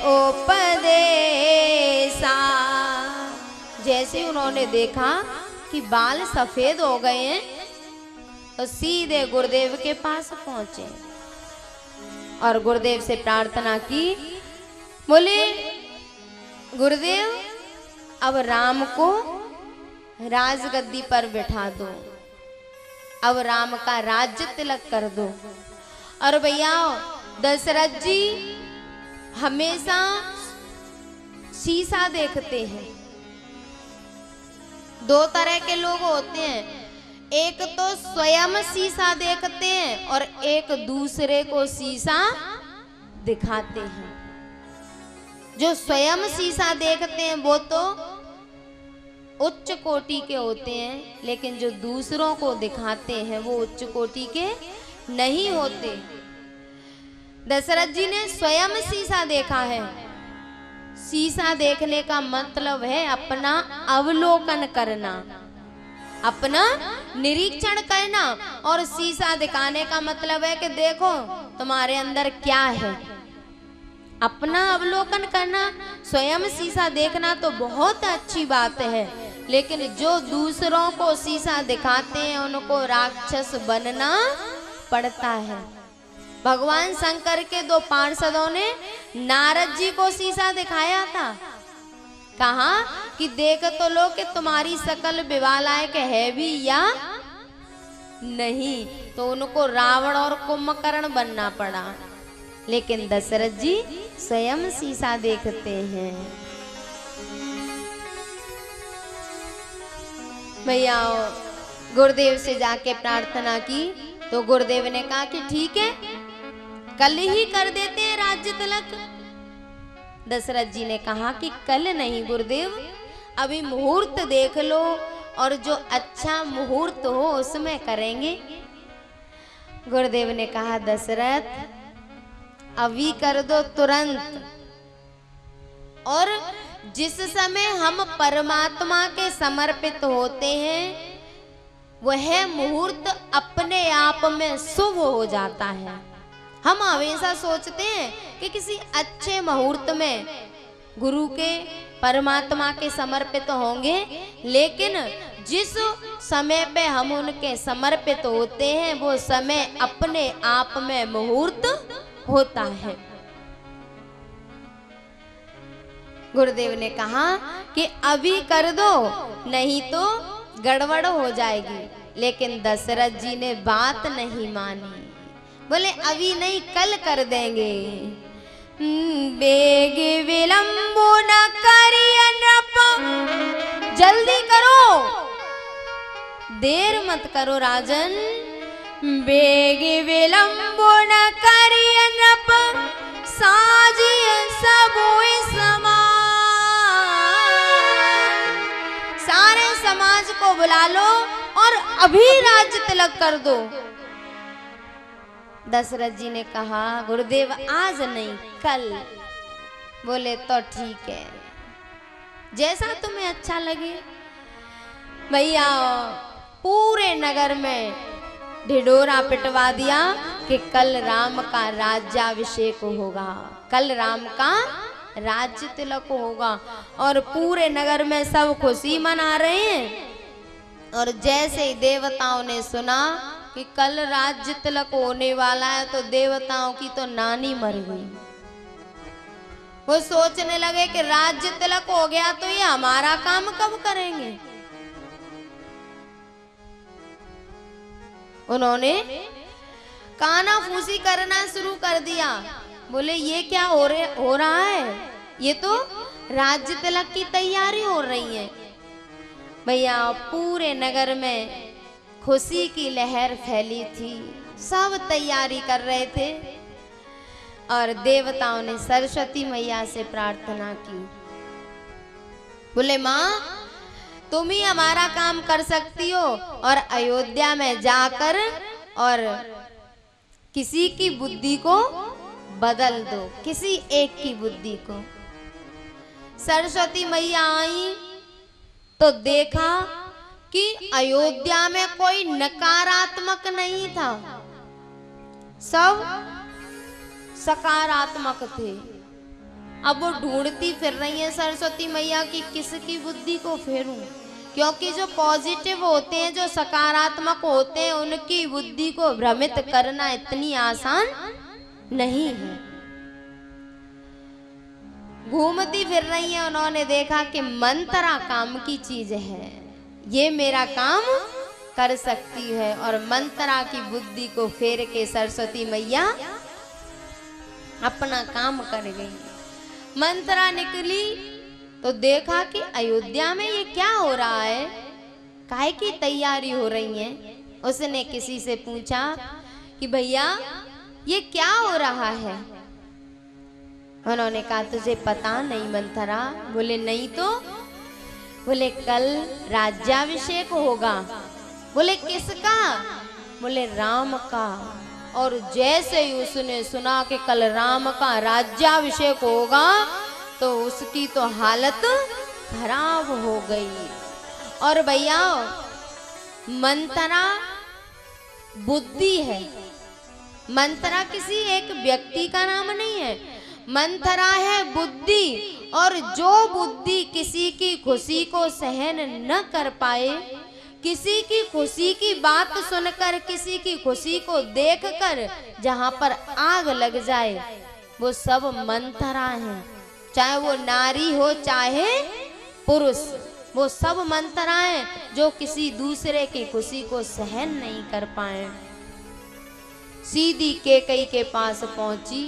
उपदेशा। जैसे उन्होंने देखा कि बाल सफेद हो गए हैं तो सीधे गुरुदेव के पास पहुंचे और गुरुदेव से प्रार्थना की। बोले गुरुदेव अब राम को राजगद्दी पर बिठा दो, अब राम का राज्य तिलक कर दो। और भैया दशरथ जी हमेशा शीशा देखते हैं। दो तरह के लोग होते हैं, एक तो स्वयं शीशा देखते हैं और एक दूसरे को शीशा दिखाते हैं। जो स्वयं शीशा देखते हैं वो तो उच्च कोटि के होते हैं, लेकिन जो दूसरों को दिखाते हैं वो उच्च कोटि के नहीं होते। दशरथ जी ने स्वयं शीशा देखा है। शीशा देखने का मतलब है अपना अवलोकन करना, अपना निरीक्षण करना। और शीशा दिखाने का मतलब है कि देखो तुम्हारे अंदर क्या है, अपना अवलोकन करना। स्वयं शीशा देखना तो बहुत अच्छी बात है, लेकिन जो दूसरों को शीशा दिखाते हैं उनको राक्षस बनना पड़ता है। भगवान शंकर के दो पार्षदों ने नारद जी को शीशा दिखाया था। कहा कि देख तो लो कि तुम्हारी शकल विवालायक है भी या नहीं। तो उनको रावण और कुंभकर्ण बनना पड़ा, लेकिन दशरथ जी स्वयं शीशा देखते हैं। भैया गुरुदेव से जाके प्रार्थना की तो गुरुदेव ने कहा कि ठीक है कल ही कर देते हैं राज्य तिलक। दशरथ जी ने कहा कि कल नहीं गुरुदेव, अभी मुहूर्त देख लो और जो अच्छा मुहूर्त हो उसमें करेंगे। गुरुदेव ने कहा दशरथ अभी कर दो तुरंत। और जिस समय हम परमात्मा के समर्पित होते हैं वह मुहूर्त अपने आप में शुभ हो जाता है। हम हमेशा सोचते हैं कि किसी अच्छे मुहूर्त में गुरु के परमात्मा के समर्पित होंगे, लेकिन जिस समय पे हम उनके समर्पित होते हैं वो समय अपने आप में मुहूर्त होता है। गुरुदेव ने कहा कि अभी कर दो नहीं तो गड़बड़ हो जाएगी, लेकिन दशरथ जी ने बात नहीं मानी। बोले अभी नहीं कल कर देंगे। बेग विलंबो न करिए नृप, जल्दी करो देर मत करो राजन। बेग विलंबो न करिए नृप, साजिए सबोए समाज। सारे समाज को बुला लो और अभी राज्य तिलक कर दो। दशरथ जी ने कहा गुरुदेव आज नहीं कल। बोले तो ठीक है जैसा तुम्हें अच्छा लगे। भैया पूरे नगर में ढिढोरा पिटवा दिया कि कल राम का राज्याभिषेक होगा, कल राम का राज्य तिलक होगा। और पूरे नगर में सब खुशी मना रहे हैं। और जैसे ही देवताओं ने सुना कि कल राज्य तिलक होने वाला है तो देवताओं की तो नानी मर गई। वो सोचने लगे कि राज्य तिलक हो गया तो ये हमारा काम कब करेंगे। उन्होंने काना फूसी करना शुरू कर दिया। बोले ये क्या हो रहा है, ये तो राज्य तिलक की तैयारी हो रही है। भैया पूरे नगर में खुशी की लहर फैली थी, सब तैयारी कर रहे थे। और देवताओं ने सरस्वती मैया से प्रार्थना की। बोले माँ तुम ही हमारा काम कर सकती हो और अयोध्या में जाकर और किसी की बुद्धि को बदल दो, किसी एक की बुद्धि को। सरस्वती मैया आई तो देखा कि अयोध्या में कोई नकारात्मक नहीं था, सब सकारात्मक थे। अब वो ढूंढती फिर रही है सरस्वती मैया की किसकी बुद्धि को फेरूं, क्योंकि जो पॉजिटिव होते हैं, जो सकारात्मक होते हैं, उनकी बुद्धि को भ्रमित करना इतनी आसान नहीं है। घूमती फिर रही है, उन्होंने देखा कि मंत्रा काम की चीज है, ये मेरा काम कर सकती है, और मंत्रा की बुद्धि को फेर के सरस्वती मैया अपना काम कर गई। मंत्रा निकली तो देखा कि अयोध्या में ये क्या हो रहा है, काहे की तैयारी हो रही है। उसने किसी से पूछा कि भैया ये क्या हो रहा है। उन्होंने कहा तुझे पता नहीं मंथरा। बोले नहीं तो। बोले कल राज्याभिषेक होगा। बोले किसका। बोले राम का। और जैसे ही उसने सुना कि कल राम का राज्याभिषेक होगा तो उसकी तो हालत खराब हो गई। और भैया मंथरा बुद्धि है, मंथरा किसी एक व्यक्ति का नाम नहीं है, मंथरा है बुद्धि। और जो बुद्धि किसी की खुशी को सहन न कर पाए, किसी की खुशी की बात सुनकर, किसी की खुशी को देखकर जहां पर आग लग जाए, वो सब मंथरा है। चाहे वो नारी हो चाहे पुरुष, वो सब मंथरा है जो किसी दूसरे की खुशी को सहन नहीं कर पाए। सीधी कैकेयी के पास पहुंची